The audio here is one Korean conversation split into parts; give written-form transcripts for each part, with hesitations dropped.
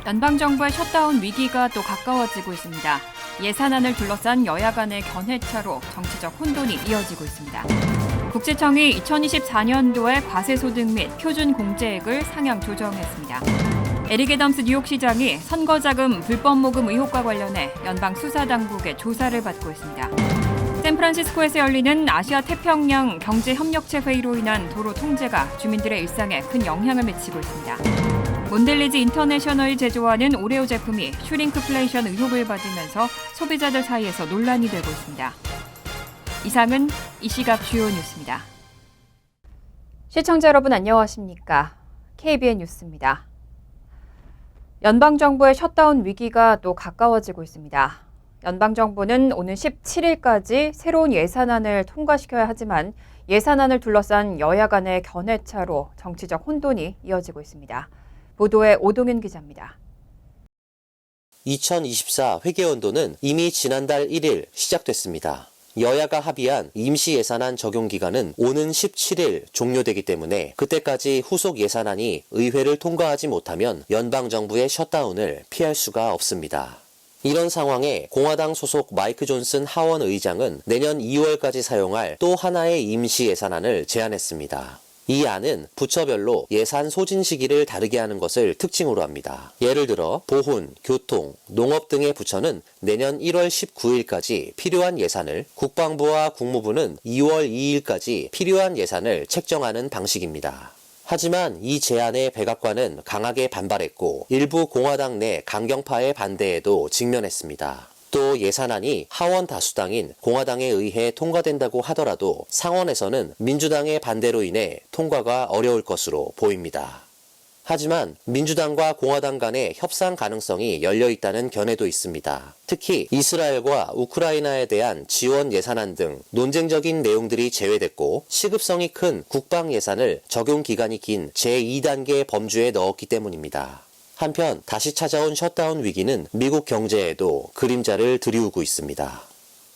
연방정부의 셧다운 위기가 또 가까워지고 있습니다. 예산안을 둘러싼 여야 간의 견해차로 정치적 혼돈이 이어지고 있습니다. 국세청이 2024년도에 과세소득 및 표준공제액을 상향 조정했습니다. 에릭 애덤스 뉴욕시장이 선거자금 불법 모금 의혹과 관련해 연방수사당국의 조사를 받고 있습니다. 샌프란시스코에서 열리는 아시아 태평양 경제협력체 회의로 인한 도로 통제가 주민들의 일상에 큰 영향을 미치고 있습니다. 몬델리즈 인터내셔널이 제조하는 오레오 제품이 슈링크플레이션 의혹을 받으면서 소비자들 사이에서 논란이 되고 있습니다. 이상은 이 시각 주요 뉴스입니다. 시청자 여러분 안녕하십니까? KBN 뉴스입니다. 연방정부의 셧다운 위기가 또 가까워지고 있습니다. 연방정부는 오는 17일까지 새로운 예산안을 통과시켜야 하지만 예산안을 둘러싼 여야 간의 견해차로 정치적 혼돈이 이어지고 있습니다. 보도에 오동윤 기자입니다. 2024 회계연도는 이미 지난달 1일 시작됐습니다. 여야가 합의한 임시 예산안 적용 기간은 오는 17일 종료되기 때문에 그때까지 후속 예산안이 의회를 통과하지 못하면 연방정부의 셧다운을 피할 수가 없습니다. 이런 상황에 공화당 소속 마이크 존슨 하원 의장은 내년 2월까지 사용할 또 하나의 임시 예산안을 제안했습니다. 이 안은 부처별로 예산 소진 시기를 다르게 하는 것을 특징으로 합니다. 예를 들어 보훈, 교통, 농업 등의 부처는 내년 1월 19일까지 필요한 예산을, 국방부와 국무부는 2월 2일까지 필요한 예산을 책정하는 방식입니다. 하지만 이 제안에 백악관은 강하게 반발했고 일부 공화당 내 강경파의 반대에도 직면했습니다. 또 예산안이 하원 다수당인 공화당에 의해 통과된다고 하더라도 상원에서는 민주당의 반대로 인해 통과가 어려울 것으로 보입니다. 하지만 민주당과 공화당 간의 협상 가능성이 열려 있다는 견해도 있습니다. 특히 이스라엘과 우크라이나에 대한 지원 예산안 등 논쟁적인 내용들이 제외됐고 시급성이 큰 국방 예산을 적용 기간이 긴 제2단계 범주에 넣었기 때문입니다. 한편 다시 찾아온 셧다운 위기는 미국 경제에도 그림자를 들이우고 있습니다.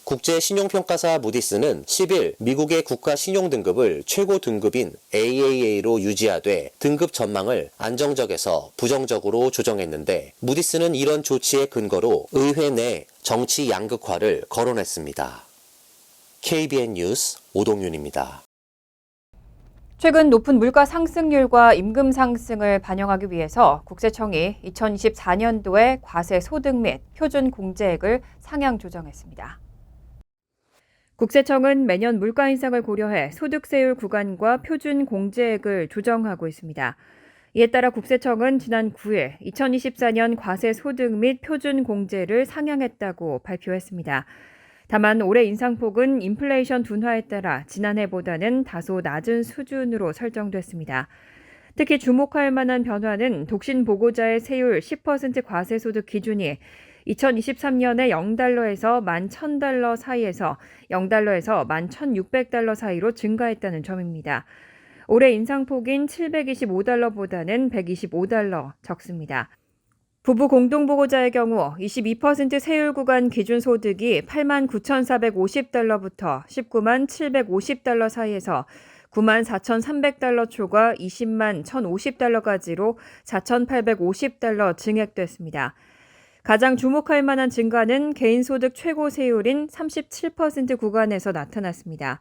국제신용평가사 무디스는 10일 미국의 국가 신용등급을 최고 등급인 AAA로 유지하되 등급 전망을 안정적에서 부정적으로 조정했는데 무디스는 이런 조치의 근거로 의회 내 정치 양극화를 거론했습니다. KBN 뉴스 오동윤입니다. 최근 높은 물가 상승률과 임금 상승을 반영하기 위해서 국세청이 2024년도에 과세 소득 및 표준 공제액을 상향 조정했습니다. 국세청은 매년 물가 인상을 고려해 소득세율 구간과 표준 공제액을 조정하고 있습니다. 이에 따라 국세청은 지난 9일 2024년 과세 소득 및 표준 공제를 상향했다고 발표했습니다. 다만 올해 인상폭은 인플레이션 둔화에 따라 지난해보다는 다소 낮은 수준으로 설정됐습니다. 특히 주목할 만한 변화는 독신 보고자의 세율 10% 과세소득 기준이 2023년에 0달러에서 11,000달러 사이에서 0달러에서 11,600달러 사이로 증가했다는 점입니다. 올해 인상폭인 725달러보다는 125달러 적습니다. 부부 공동보고자의 경우 22% 세율 구간 기준 소득이 89,450달러부터 19750달러 사이에서 94,300달러 초과 201,050달러까지로 4,850달러 증액됐습니다. 가장 주목할 만한 증가는 개인소득 최고 세율인 37% 구간에서 나타났습니다.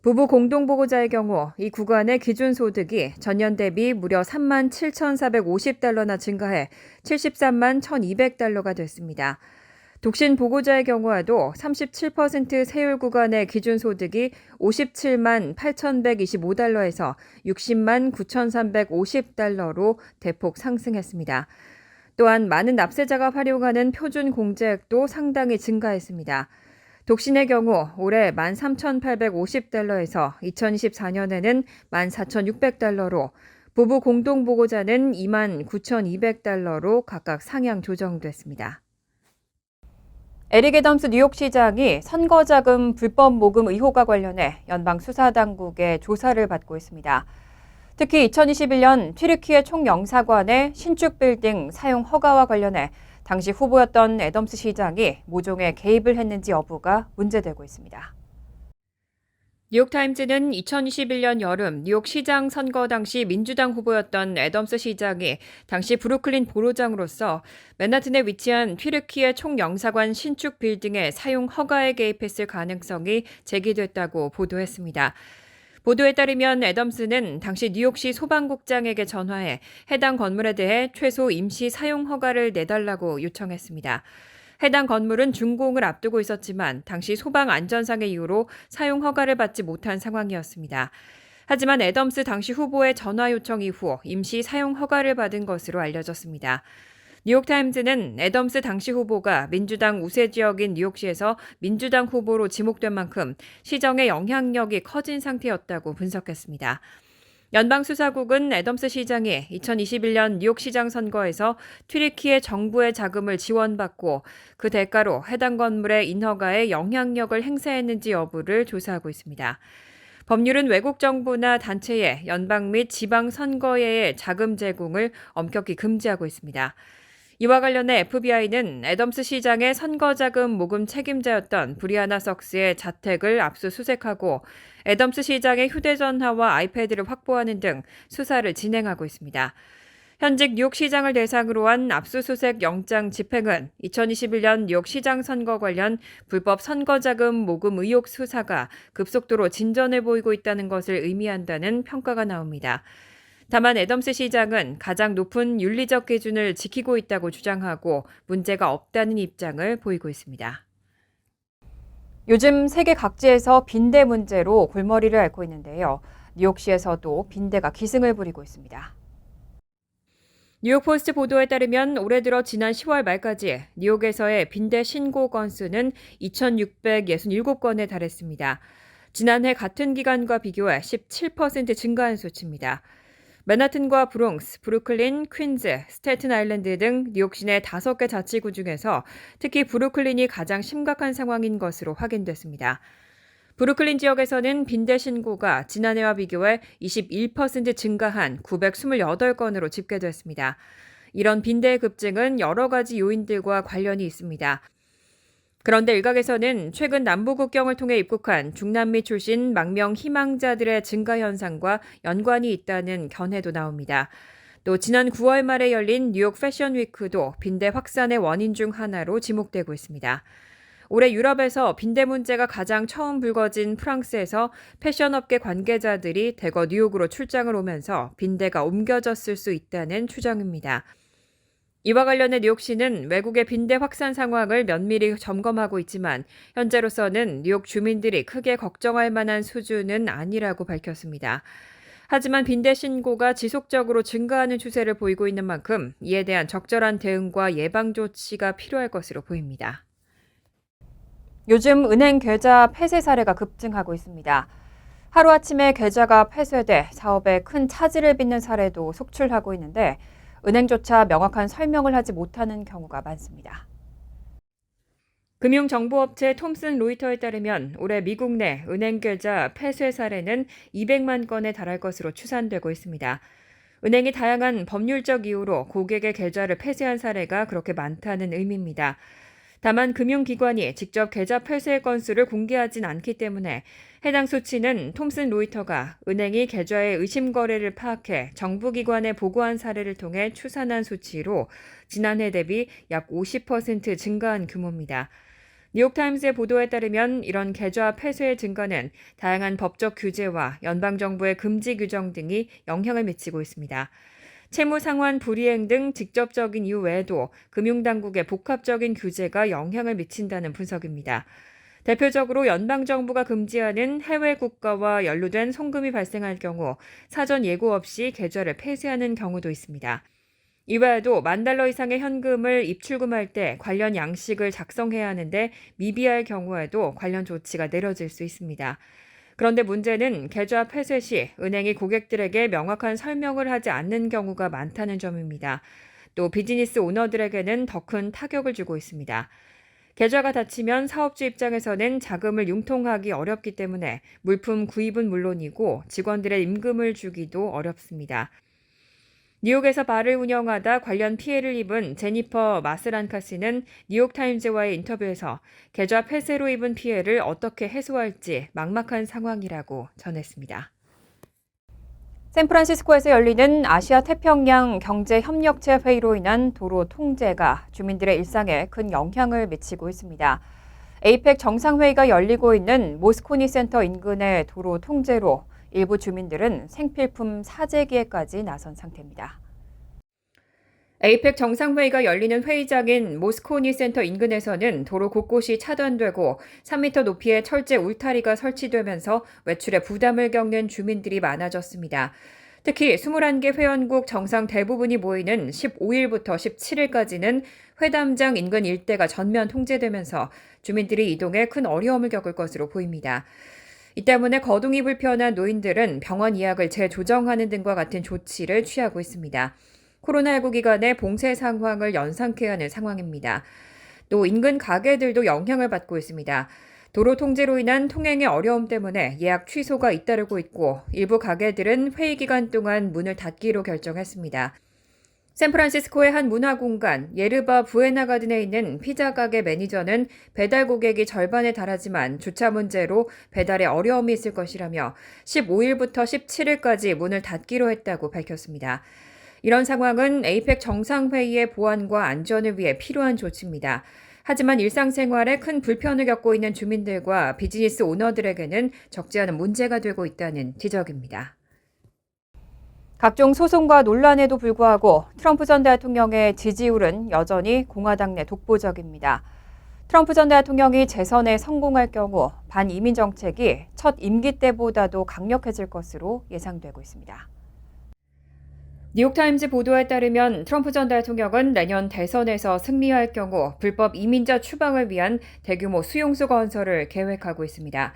부부 공동보고자의 경우 이 구간의 기준소득이 전년 대비 무려 37,450달러나 증가해 731,200달러가 됐습니다. 독신 보고자의 경우에도 37% 세율 구간의 기준소득이 578,125달러에서 609,350달러로 대폭 상승했습니다. 또한 많은 납세자가 활용하는 표준 공제액도 상당히 증가했습니다. 독신의 경우 올해 13,850달러에서 2024년에는 14,600달러로 부부 공동보고자는 29,200달러로 각각 상향 조정됐습니다. 에릭 애덤스 뉴욕시장이 선거자금 불법 모금 의혹과 관련해 연방수사당국의 조사를 받고 있습니다. 특히 2021년 튀르키예 총영사관의 신축 빌딩 사용 허가와 관련해 당시 후보였던 애덤스 시장이 모종의 개입을 했는지 여부가 문제되고 있습니다. 뉴욕타임즈는 2021년 여름 뉴욕 시장 선거 당시 민주당 후보였던 애덤스 시장이 당시 브루클린 보로장으로서 맨하튼에 위치한 튀르키예 총영사관 신축 빌딩의 사용 허가에 개입했을 가능성이 제기됐다고 보도했습니다. 보도에 따르면 애덤스는 당시 뉴욕시 소방국장에게 전화해 해당 건물에 대해 최소 임시 사용 허가를 내달라고 요청했습니다. 해당 건물은 준공을 앞두고 있었지만 당시 소방 안전상의 이유로 사용 허가를 받지 못한 상황이었습니다. 하지만 애덤스 당시 후보의 전화 요청 이후 임시 사용 허가를 받은 것으로 알려졌습니다. 뉴욕타임즈는 애덤스 당시 후보가 민주당 우세 지역인 뉴욕시에서 민주당 후보로 지목된 만큼 시정의 영향력이 커진 상태였다고 분석했습니다. 연방수사국은 애덤스 시장이 2021년 뉴욕시장 선거에서 튀르키예 정부의 자금을 지원받고 그 대가로 해당 건물의 인허가에 영향력을 행사했는지 여부를 조사하고 있습니다. 법률은 외국 정부나 단체에 연방 및 지방 선거회의 자금 제공을 엄격히 금지하고 있습니다. 이와 관련해 FBI는 애덤스 시장의 선거자금 모금 책임자였던 브리아나 석스의 자택을 압수수색하고 애덤스 시장의 휴대전화와 아이패드를 확보하는 등 수사를 진행하고 있습니다. 현직 뉴욕시장을 대상으로 한 압수수색 영장 집행은 2021년 뉴욕시장 선거 관련 불법 선거자금 모금 의혹 수사가 급속도로 진전해 보이고 있다는 것을 의미한다는 평가가 나옵니다. 다만 애덤스 시장은 가장 높은 윤리적 기준을 지키고 있다고 주장하고 문제가 없다는 입장을 보이고 있습니다. 요즘 세계 각지에서 빈대 문제로 골머리를 앓고 있는데요. 뉴욕시에서도 빈대가 기승을 부리고 있습니다. 뉴욕포스트 보도에 따르면 올해 들어 지난 10월 말까지 뉴욕에서의 빈대 신고 건수는 2,667건에 달했습니다. 지난해 같은 기간과 비교해 17% 증가한 수치입니다. 맨하튼과 브롱스, 브루클린, 퀸즈, 스태튼 아일랜드 등 뉴욕 시내 5개 자치구 중에서 특히 브루클린이 가장 심각한 상황인 것으로 확인됐습니다. 브루클린 지역에서는 빈대 신고가 지난해와 비교해 21% 증가한 928건으로 집계됐습니다. 이런 빈대의 급증은 여러 가지 요인들과 관련이 있습니다. 그런데 일각에서는 최근 남부국경을 통해 입국한 중남미 출신 망명 희망자들의 증가 현상과 연관이 있다는 견해도 나옵니다. 또 지난 9월 말에 열린 뉴욕 패션 위크도 빈대 확산의 원인 중 하나로 지목되고 있습니다. 올해 유럽에서 빈대 문제가 가장 처음 불거진 프랑스에서 패션업계 관계자들이 대거 뉴욕으로 출장을 오면서 빈대가 옮겨졌을 수 있다는 추정입니다. 이와 관련해 뉴욕시는 외국의 빈대 확산 상황을 면밀히 점검하고 있지만 현재로서는 뉴욕 주민들이 크게 걱정할 만한 수준은 아니라고 밝혔습니다. 하지만 빈대 신고가 지속적으로 증가하는 추세를 보이고 있는 만큼 이에 대한 적절한 대응과 예방 조치가 필요할 것으로 보입니다. 요즘 은행 계좌 폐쇄 사례가 급증하고 있습니다. 하루아침에 계좌가 폐쇄돼 사업에 큰 차질을 빚는 사례도 속출하고 있는데 은행조차 명확한 설명을 하지 못하는 경우가 많습니다. 금융정보업체 톰슨 로이터에 따르면 올해 미국 내 은행 계좌 폐쇄 사례는 200만 건에 달할 것으로 추산되고 있습니다. 은행이 다양한 법률적 이유로 고객의 계좌를 폐쇄한 사례가 그렇게 많다는 의미입니다. 다만 금융기관이 직접 계좌 폐쇄 건수를 공개하진 않기 때문에 해당 수치는 톰슨 로이터가 은행이 계좌의 의심 거래를 파악해 정부기관에 보고한 사례를 통해 추산한 수치로 지난해 대비 약 50% 증가한 규모입니다. 뉴욕타임스의 보도에 따르면 이런 계좌 폐쇄의 증가는 다양한 법적 규제와 연방정부의 금지 규정 등이 영향을 미치고 있습니다. 채무 상환 불이행 등 직접적인 이유 외에도 금융당국의 복합적인 규제가 영향을 미친다는 분석입니다. 대표적으로 연방정부가 금지하는 해외 국가와 연루된 송금이 발생할 경우 사전 예고 없이 계좌를 폐쇄하는 경우도 있습니다. 이외에도 $10,000 이상의 현금을 입출금할 때 관련 양식을 작성해야 하는데 미비할 경우에도 관련 조치가 내려질 수 있습니다. 그런데 문제는 계좌 폐쇄 시 은행이 고객들에게 명확한 설명을 하지 않는 경우가 많다는 점입니다. 또 비즈니스 오너들에게는 더 큰 타격을 주고 있습니다. 계좌가 닫히면 사업주 입장에서는 자금을 융통하기 어렵기 때문에 물품 구입은 물론이고 직원들의 임금을 주기도 어렵습니다. 뉴욕에서 바를 운영하다 관련 피해를 입은 제니퍼 마스란카 씨는 뉴욕타임즈와의 인터뷰에서 계좌 폐쇄로 입은 피해를 어떻게 해소할지 막막한 상황이라고 전했습니다. 샌프란시스코에서 열리는 아시아 태평양 경제협력체 회의로 인한 도로 통제가 주민들의 일상에 큰 영향을 미치고 있습니다. 에이펙 정상회의가 열리고 있는 모스코니 센터 인근의 도로 통제로 일부 주민들은 생필품 사재기에까지 나선 상태입니다. 에이펙 정상회의가 열리는 회의장인 모스코니 센터 인근에서는 도로 곳곳이 차단되고 3m 높이의 철제 울타리가 설치되면서 외출에 부담을 겪는 주민들이 많아졌습니다. 특히 21개 회원국 정상 대부분이 모이는 15일부터 17일까지는 회담장 인근 일대가 전면 통제되면서 주민들이 이동에 큰 어려움을 겪을 것으로 보입니다. 이 때문에 거동이 불편한 노인들은 병원 예약을 재조정하는 등과 같은 조치를 취하고 있습니다. 코로나19 기간에 봉쇄 상황을 연상케 하는 상황입니다. 또 인근 가게들도 영향을 받고 있습니다. 도로 통제로 인한 통행의 어려움 때문에 예약 취소가 잇따르고 있고 일부 가게들은 회의 기간 동안 문을 닫기로 결정했습니다. 샌프란시스코의 한 문화공간 예르바 부에나 가든에 있는 피자 가게 매니저는 배달 고객이 절반에 달하지만 주차 문제로 배달에 어려움이 있을 것이라며 15일부터 17일까지 문을 닫기로 했다고 밝혔습니다. 이런 상황은 에이펙 정상회의의 보안과 안전을 위해 필요한 조치입니다. 하지만 일상생활에 큰 불편을 겪고 있는 주민들과 비즈니스 오너들에게는 적지 않은 문제가 되고 있다는 지적입니다. 각종 소송과 논란에도 불구하고 트럼프 전 대통령의 지지율은 여전히 공화당 내 독보적입니다. 트럼프 전 대통령이 재선에 성공할 경우 반이민 정책이 첫 임기 때보다도 강력해질 것으로 예상되고 있습니다. 뉴욕타임즈 보도에 따르면 트럼프 전 대통령은 내년 대선에서 승리할 경우 불법 이민자 추방을 위한 대규모 수용소 건설을 계획하고 있습니다.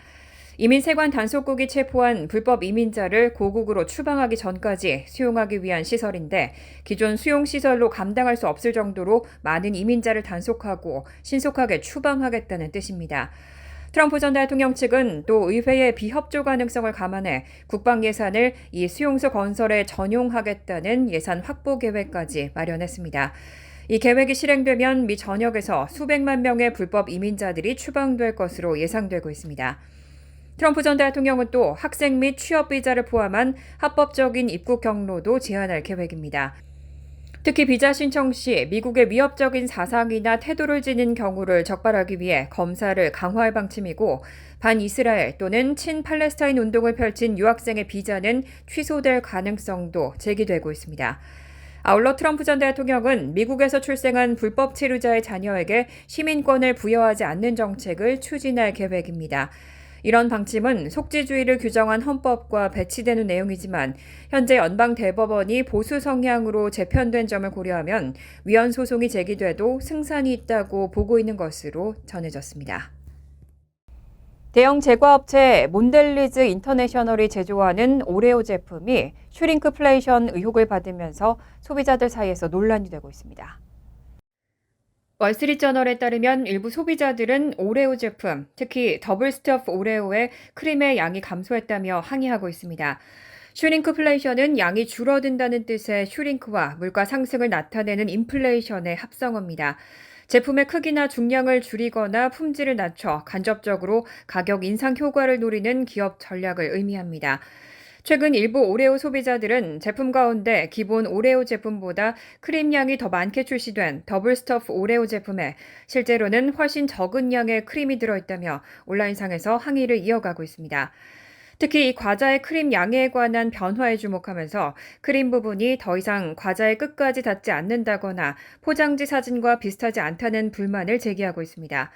이민세관 단속국이 체포한 불법 이민자를 고국으로 추방하기 전까지 수용하기 위한 시설인데 기존 수용시설로 감당할 수 없을 정도로 많은 이민자를 단속하고 신속하게 추방하겠다는 뜻입니다. 트럼프 전 대통령 측은 또 의회의 비협조 가능성을 감안해 국방 예산을 이 수용소 건설에 전용하겠다는 예산 확보 계획까지 마련했습니다. 이 계획이 실행되면 미 전역에서 수백만 명의 불법 이민자들이 추방될 것으로 예상되고 있습니다. 트럼프 전 대통령은 또 학생 및 취업 비자를 포함한 합법적인 입국 경로도 제한할 계획입니다. 특히 비자 신청 시 미국의 위협적인 사상이나 태도를 지닌 경우를 적발하기 위해 검사를 강화할 방침이고 반이스라엘 또는 친팔레스타인 운동을 펼친 유학생의 비자는 취소될 가능성도 제기되고 있습니다. 아울러 트럼프 전 대통령은 미국에서 출생한 불법 체류자의 자녀에게 시민권을 부여하지 않는 정책을 추진할 계획입니다. 이런 방침은 속지주의를 규정한 헌법과 배치되는 내용이지만 현재 연방대법원이 보수 성향으로 재편된 점을 고려하면 위헌 소송이 제기돼도 승산이 있다고 보고 있는 것으로 전해졌습니다. 대형 제과업체 몬델리즈 인터내셔널이 제조하는 오레오 제품이 슈링크플레이션 의혹을 받으면서 소비자들 사이에서 논란이 되고 있습니다. 월스트리트저널에 따르면 일부 소비자들은 오레오 제품, 특히 더블 스토프 오레오의 크림의 양이 감소했다며 항의하고 있습니다. 슈링크플레이션은 양이 줄어든다는 뜻의 슈링크와 물가 상승을 나타내는 인플레이션의 합성어입니다. 제품의 크기나 중량을 줄이거나 품질을 낮춰 간접적으로 가격 인상 효과를 노리는 기업 전략을 의미합니다. 최근 일부 오레오 소비자들은 제품 가운데 기본 오레오 제품보다 크림 양이 더 많게 출시된 더블 스토프 오레오 제품에 실제로는 훨씬 적은 양의 크림이 들어있다며 온라인상에서 항의를 이어가고 있습니다. 특히 이 과자의 크림 양에 관한 변화에 주목하면서 크림 부분이 더 이상 과자의 끝까지 닿지 않는다거나 포장지 사진과 비슷하지 않다는 불만을 제기하고 있습니다.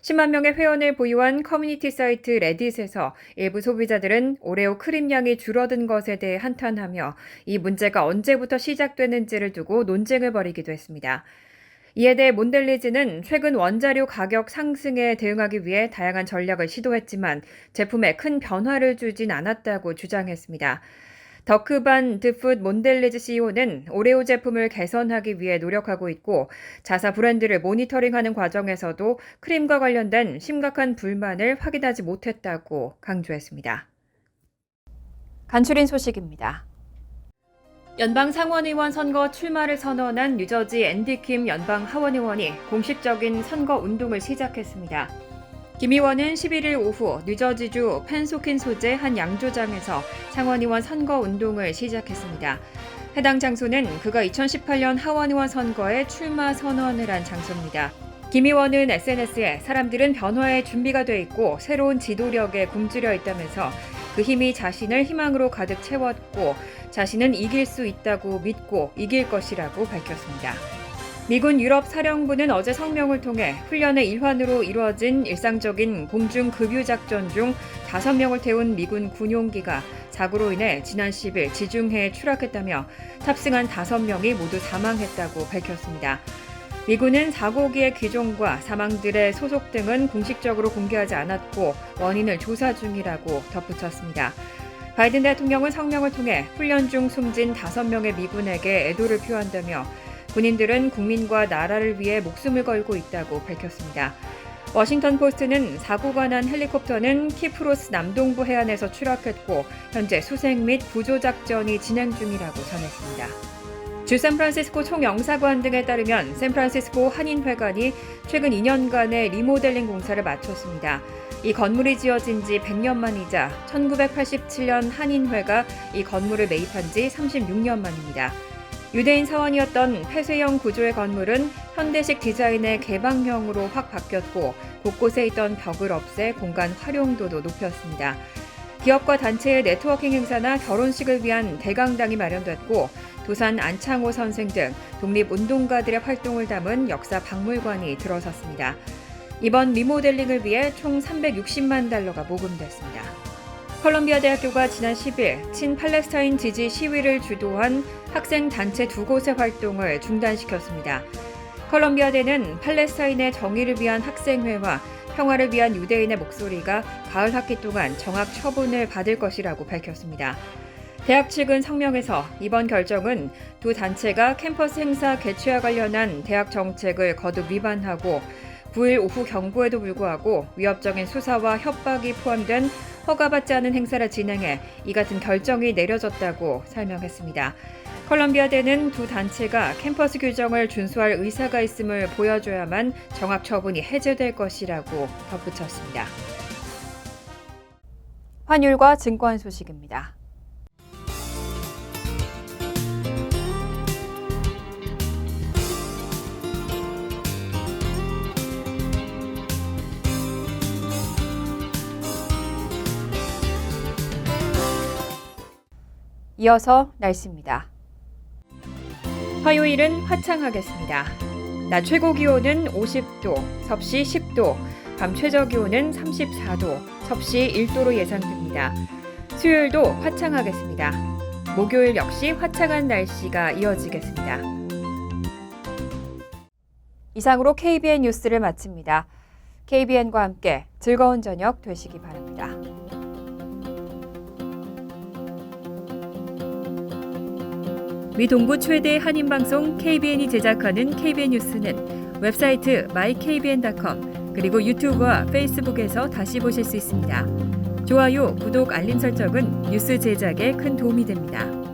10만 명의 회원을 보유한 커뮤니티 사이트 레딧에서 일부 소비자들은 오레오 크림 양이 줄어든 것에 대해 한탄하며 이 문제가 언제부터 시작됐는지를 두고 논쟁을 벌이기도 했습니다. 이에 대해 몬델리즈는 최근 원자료 가격 상승에 대응하기 위해 다양한 전략을 시도했지만 제품에 큰 변화를 주진 않았다고 주장했습니다. 더크반 드풋 몬델리즈 CEO는 오레오 제품을 개선하기 위해 노력하고 있고 자사 브랜드를 모니터링하는 과정에서도 크림과 관련된 심각한 불만을 확인하지 못했다고 강조했습니다. 간추린 소식입니다. 연방 상원의원 선거 출마를 선언한 뉴저지 앤디 킴 연방 하원의원이 공식적인 선거 운동을 시작했습니다. 김 의원은 11일 오후 뉴저지주 펜소킨 소재 한 양조장에서 상원의원 선거 운동을 시작했습니다. 해당 장소는 그가 2018년 하원의원 선거에 출마 선언을 한 장소입니다. 김 의원은 SNS에 사람들은 변화에 준비가 돼 있고 새로운 지도력에 굶주려 있다면서 그 힘이 자신을 희망으로 가득 채웠고 자신은 이길 수 있다고 믿고 이길 것이라고 밝혔습니다. 미군 유럽 사령부는 어제 성명을 통해 훈련의 일환으로 이루어진 일상적인 공중 급유 작전 중 5명을 태운 미군 군용기가 사고로 인해 지난 10일 지중해에 추락했다며 탑승한 5명이 모두 사망했다고 밝혔습니다. 미군은 사고기의 기종과 사망들의 소속 등은 공식적으로 공개하지 않았고 원인을 조사 중이라고 덧붙였습니다. 바이든 대통령은 성명을 통해 훈련 중 숨진 5명의 미군에게 애도를 표한다며 군인들은 국민과 나라를 위해 목숨을 걸고 있다고 밝혔습니다. 워싱턴 포스트는 사고가 난 헬리콥터는 키프로스 남동부 해안에서 추락했고 현재 수색 및 구조 작전이 진행 중이라고 전했습니다. 주 샌프란시스코 총영사관 등에 따르면 샌프란시스코 한인회관이 최근 2년간의 리모델링 공사를 마쳤습니다. 이 건물이 지어진 지 100년 만이자 1987년 한인회가 이 건물을 매입한 지 36년 만입니다. 유대인 사원이었던 폐쇄형 구조의 건물은 현대식 디자인의 개방형으로 확 바뀌었고 곳곳에 있던 벽을 없애 공간 활용도도 높였습니다. 기업과 단체의 네트워킹 행사나 결혼식을 위한 대강당이 마련됐고 도산 안창호 선생 등 독립운동가들의 활동을 담은 역사 박물관이 들어섰습니다. 이번 리모델링을 위해 총 360만 달러가 모금됐습니다. 컬럼비아 대학교가 지난 10일 친팔레스타인 지지 시위를 주도한 학생 단체 2곳의 활동을 중단시켰습니다. 컬럼비아대는 팔레스타인의 정의를 위한 학생회와 평화를 위한 유대인의 목소리가 가을 학기 동안 정학 처분을 받을 것이라고 밝혔습니다. 대학 측은 성명에서 이번 결정은 두 단체가 캠퍼스 행사 개최와 관련한 대학 정책을 거듭 위반하고 9일 오후 경고에도 불구하고 위협적인 수사와 협박이 포함된 허가받지 않은 행사를 진행해 이 같은 결정이 내려졌다고 설명했습니다. 컬럼비아대는 두 단체가 캠퍼스 규정을 준수할 의사가 있음을 보여줘야만 정학 처분이 해제될 것이라고 덧붙였습니다. 환율과 증권 소식입니다. 이어서 날씨입니다. 화요일은 화창하겠습니다. 낮 최고 기온은 50도, 섭씨 10도, 밤 최저 기온은 34도, 섭씨 1도로 예상됩니다. 수요일도 화창하겠습니다. 목요일 역시 화창한 날씨가 이어지겠습니다. 이상으로 KBN 뉴스를 마칩니다. KBN과 함께 즐거운 저녁 되시기 바랍니다. 미 동부 최대 한인방송 KBN이 제작하는 KBN 뉴스는 웹사이트 mykbn.com 그리고 유튜브와 페이스북에서 다시 보실 수 있습니다. 좋아요, 구독, 알림 설정은 뉴스 제작에 큰 도움이 됩니다.